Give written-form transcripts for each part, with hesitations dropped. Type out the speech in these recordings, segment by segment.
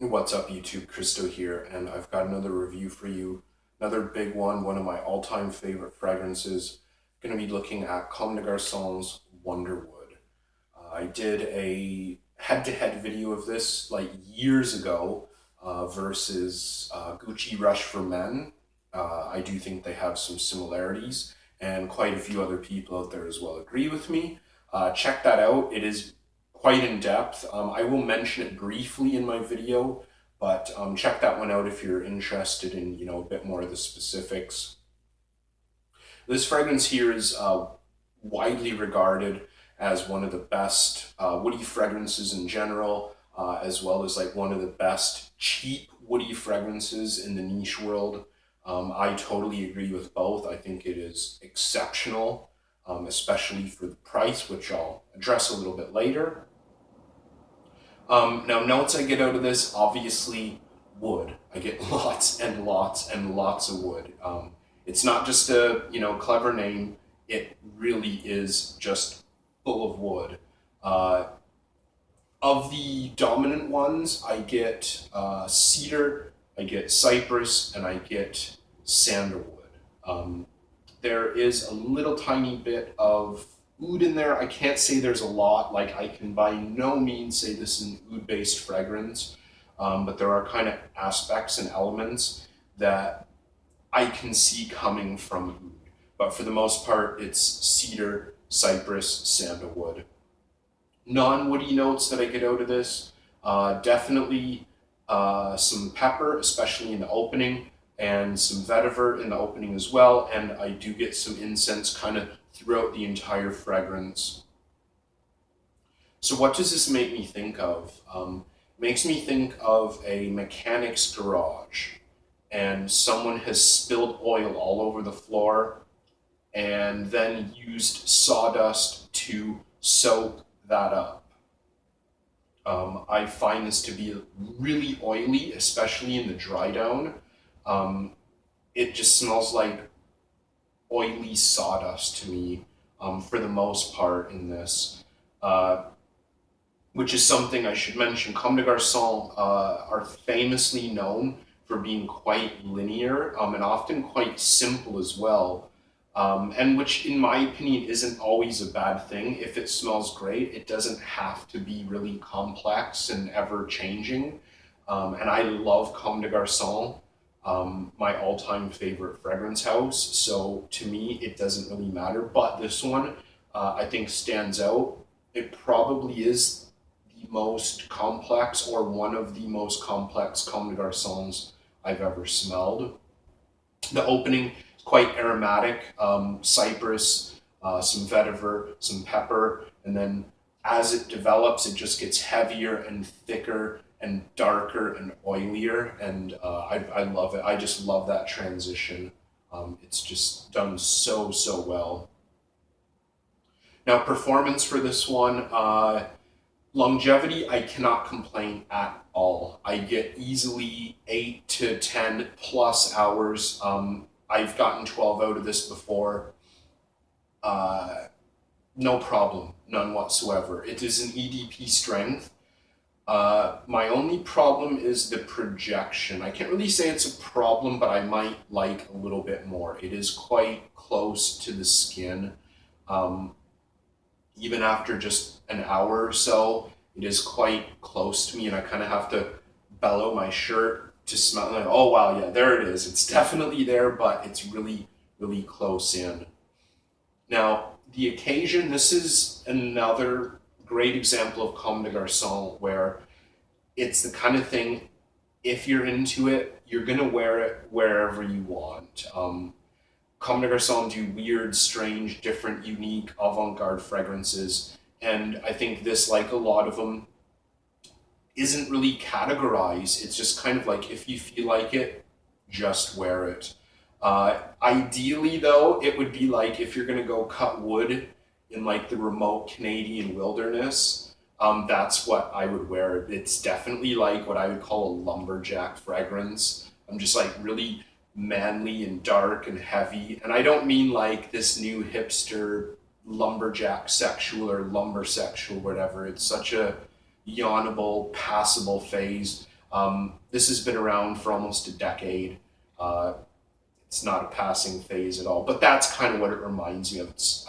What's up, YouTube? Kristo here, and I've got another review for you. Another big one of my all-time favorite fragrances. Going to be looking at Comme Garçons Wonderwood. I did a head-to-head video of this like years ago versus Gucci Rush for Men. I do think they have some similarities, and quite a few other people out there as well agree with me. Check that out. It is quite in depth. I will mention it briefly in my video, but check that one out if you're interested in, a bit more of the specifics. This fragrance here is widely regarded as one of the best woody fragrances in general, as well as like one of the best cheap woody fragrances in the niche world. I totally agree with both. I think it is exceptional, especially for the price, which I'll address a little bit later. Now, notes I get out of this, obviously wood. I get lots and lots and lots of wood. It's not just a clever name. It really is just full of wood. Of the dominant ones, I get cedar, I get cypress, and I get sandalwood. There is a little tiny bit of oud in there. I can't say there's a lot. Like, I can by no means say this is an oud-based fragrance, but there are kind of aspects and elements that I can see coming from oud. But for the most part, it's cedar, cypress, sandalwood. Non-woody notes that I get out of this, definitely some pepper, especially in the opening, and some vetiver in the opening as well, and I do get some incense kind of throughout the entire fragrance. So what does this make me think of? Makes me think of a mechanic's garage, and someone has spilled oil all over the floor and then used sawdust to soak that up. I find this to be really oily, especially in the dry down. It just smells like oily sawdust to me, for the most part in this, which is something I should mention. Comme des Garçons are famously known for being quite linear, and often quite simple as well, and which in my opinion isn't always a bad thing. If it smells great, it doesn't have to be really complex and ever changing, and I love Comme des Garçons. My all-time favorite fragrance house, so to me it doesn't really matter, but this one I think stands out. It probably is the most complex, or one of the most complex Comme des Garçons I've ever smelled. The opening is quite aromatic, cypress, some vetiver, some pepper, and then as it develops it just gets heavier and thicker and darker and oilier, and I love it. I just love that transition. It's just done so well. Now, performance for this one, longevity, I cannot complain at all. I get easily 8 to 10 plus hours. I've gotten 12 out of this before. No problem, none whatsoever. It is an EDP strength. My only problem is the projection. I can't really say it's a problem, but I might like a little bit more. It is quite close to the skin. Even after just an hour or so, it is quite close to me, and I kind of have to bellow my shirt to smell it. Oh wow, yeah, there it is. It's definitely there, but it's really close in. Now, the occasion, this is another great example of Comme des Garçons, where it's the kind of thing, if you're into it, you're gonna wear it wherever you want. Comme des Garçons do weird, strange, different, unique, avant-garde fragrances, and I think this, like a lot of them, isn't really categorized. It's just kind of like, if you feel like it, just wear it. Ideally though, it would be like if you're gonna go cut wood in like the remote Canadian wilderness, that's what I would wear. It's definitely like what I would call a lumberjack fragrance. I'm just like really manly and dark and heavy, and I don't mean like this new hipster lumberjack sexual or lumber sexual, whatever. It's such a yawnable, passable phase. This has been around for almost a decade. It's not a passing phase at all, but that's kind of what it reminds me of. It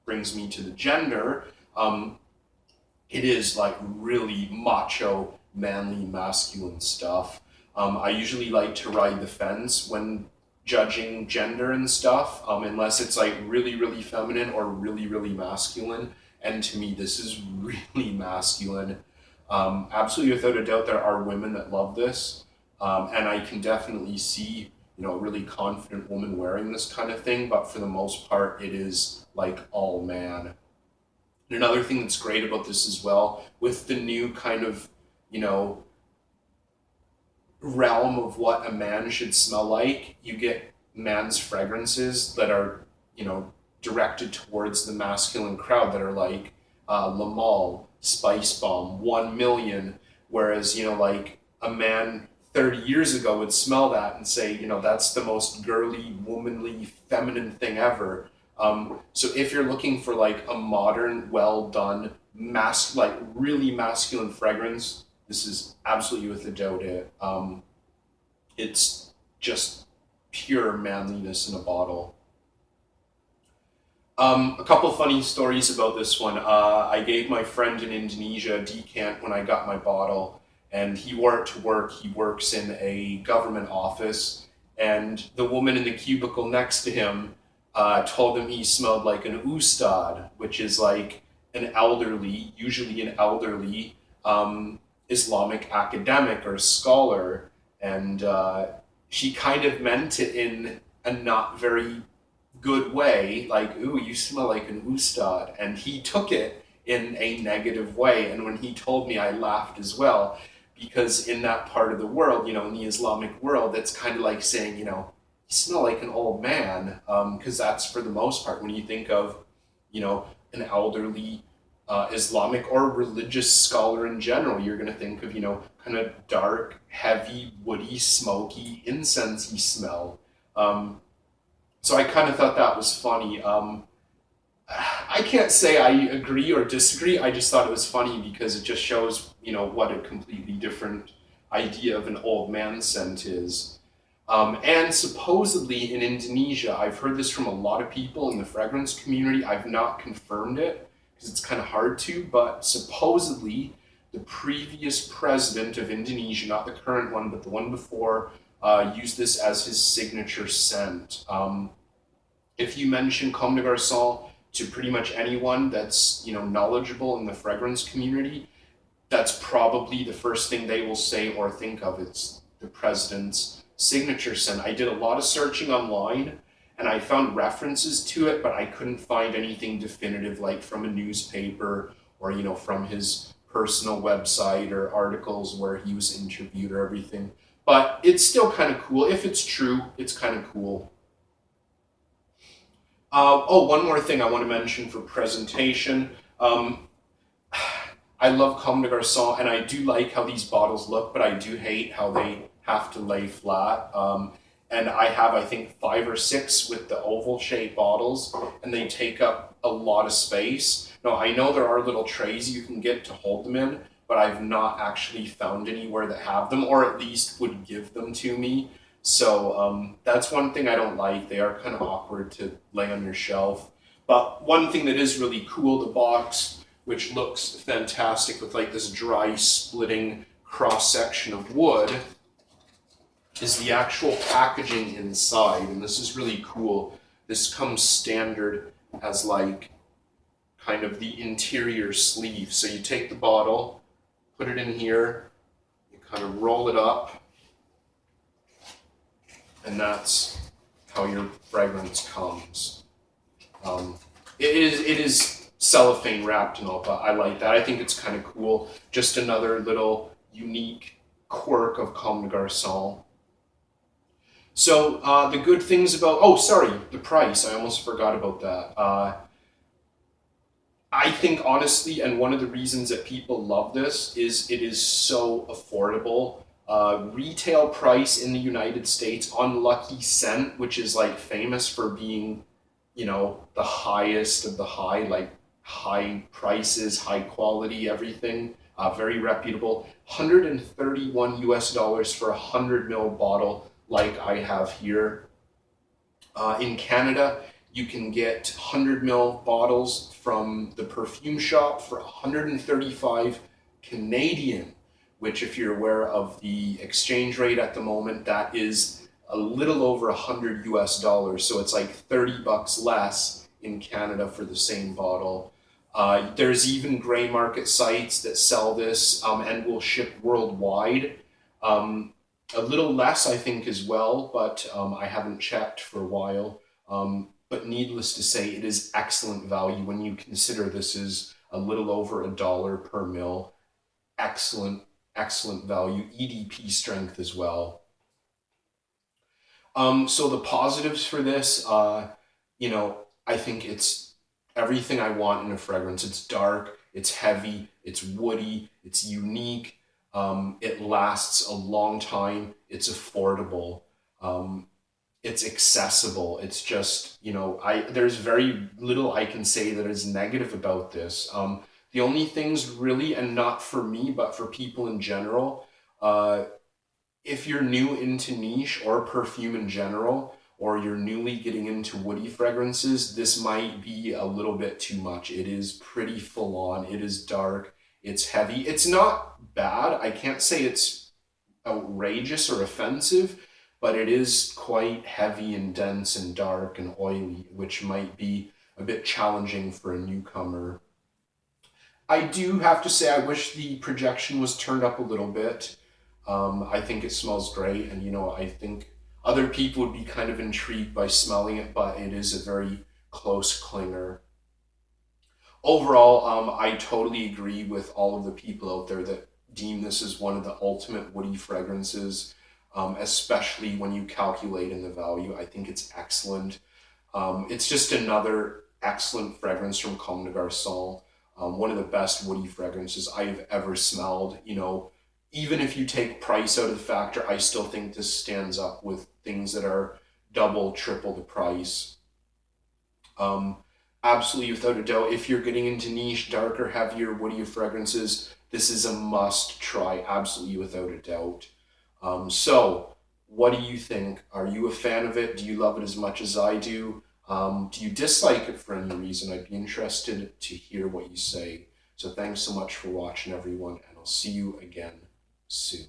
brings me to the gender. It is like really macho, manly, masculine stuff. I usually like to ride the fence when judging gender and stuff, unless it's like really, really feminine or really, really masculine. And to me, this is really masculine. Absolutely, without a doubt, there are women that love this. And I can definitely see, a really confident woman wearing this kind of thing. But for the most part, it is like all man. And another thing that's great about this as well, with the new kind of, realm of what a man should smell like, you get man's fragrances that are, directed towards the masculine crowd that are like Le Male, Spice Bomb, 1 Million, whereas, like a man 30 years ago would smell that and say, that's the most girly, womanly, feminine thing ever. So if you're looking for like a modern, well done, like really masculine fragrance, this is absolutely with a doubt it. It's just pure manliness in a bottle. A couple funny stories about this one. I gave my friend in Indonesia a decant when I got my bottle, and he wore it to work. He works in a government office, and the woman in the cubicle next to him told him he smelled like an ustad, which is like an elderly, usually an elderly Islamic academic or scholar, and she kind of meant it in a not very good way, like, ooh, you smell like an ustad, and he took it in a negative way. And when he told me, I laughed as well, because in that part of the world, in the Islamic world, that's kind of like saying, you smell like an old man, because that's for the most part, when you think of, an elderly Islamic or religious scholar in general, you're going to think of, kind of dark, heavy, woody, smoky, incensey smell. So I kind of thought that was funny. I can't say I agree or disagree. I just thought it was funny because it just shows, what a completely different idea of an old man scent is. And supposedly in Indonesia, I've heard this from a lot of people in the fragrance community. I've not confirmed it because it's kind of hard to, but supposedly the previous president of Indonesia, not the current one, but the one before, used this as his signature scent. If you mention Comme des Garçons to pretty much anyone that's knowledgeable in the fragrance community, that's probably the first thing they will say or think of. It's the president's signature scent. I did a lot of searching online and I found references to it, but I couldn't find anything definitive, like from a newspaper or from his personal website or articles where he was interviewed or everything. But it's still kind of cool. If it's true, it's kind of cool. One more thing I want to mention for presentation. I love Comme des Garçons, and I do like how these bottles look, but I do hate how they have to lay flat. And I have, I think, 5 or 6 with the oval shaped bottles, and they take up a lot of space. Now, I know there are little trays you can get to hold them in, but I've not actually found anywhere that have them, or at least would give them to me. So that's one thing I don't like. They are kind of awkward to lay on your shelf. But one thing that is really cool, the box, which looks fantastic with like this dry splitting cross section of wood, is the actual packaging inside. And this is really cool. This comes standard as like kind of the interior sleeve. So you take the bottle, put it in here, you kind of roll it up, and that's how your fragrance comes. It is cellophane wrapped and all, but I like that. I think it's kind of cool. Just another little unique quirk of Comme des Garçons. So the good things about, the price. I almost forgot about that. I think honestly, and one of the reasons that people love this is it is so affordable. Retail price in the United States on Lucky Scent, which is like famous for being, the highest of the high, like high prices, high quality, everything. very reputable. 131 US dollars for a 100 ml bottle like I have here. In Canada, you can get 100 ml bottles from the perfume shop for 135 Canadian, which, if you're aware of the exchange rate at the moment, that is a little over 100 US dollars. So it's like 30 bucks less in Canada for the same bottle. There's even gray market sites that sell this and will ship worldwide. A little less, I think, as well, but I haven't checked for a while. But needless to say, it is excellent value when you consider this is a little over $1 per mil. Excellent, excellent value. EDP strength as well. So the positives for this, I think it's everything I want in a fragrance. It's dark, it's heavy, it's woody, it's unique. It lasts a long time. It's affordable. It's accessible. It's just, there's very little I can say that is negative about this. The only things really, and not for me, but for people in general, if you're new into niche or perfume in general, or you're newly getting into woody fragrances, this might be a little bit too much. It is pretty full on. It is dark. It's heavy. It's not bad. I can't say it's outrageous or offensive, but it is quite heavy and dense and dark and oily, which might be a bit challenging for a newcomer. I do have to say I wish the projection was turned up a little bit. I think it smells great, and I think other people would be kind of intrigued by smelling it, but it is a very close clinger. Overall, I totally agree with all of the people out there that deem this as one of the ultimate woody fragrances, especially when you calculate in the value. I think it's excellent. It's just another excellent fragrance from Comme de Garçons. One of the best woody fragrances I've ever smelled. Even if you take price out of the factor, I still think this stands up with things that are double, triple the price. Absolutely, without a doubt, if you're getting into niche, darker, heavier, woodier fragrances, this is a must try, absolutely without a doubt. So, what do you think? Are you a fan of it? Do you love it as much as I do? Do you dislike it for any reason? I'd be interested to hear what you say. So thanks so much for watching, everyone, and I'll see you again soon.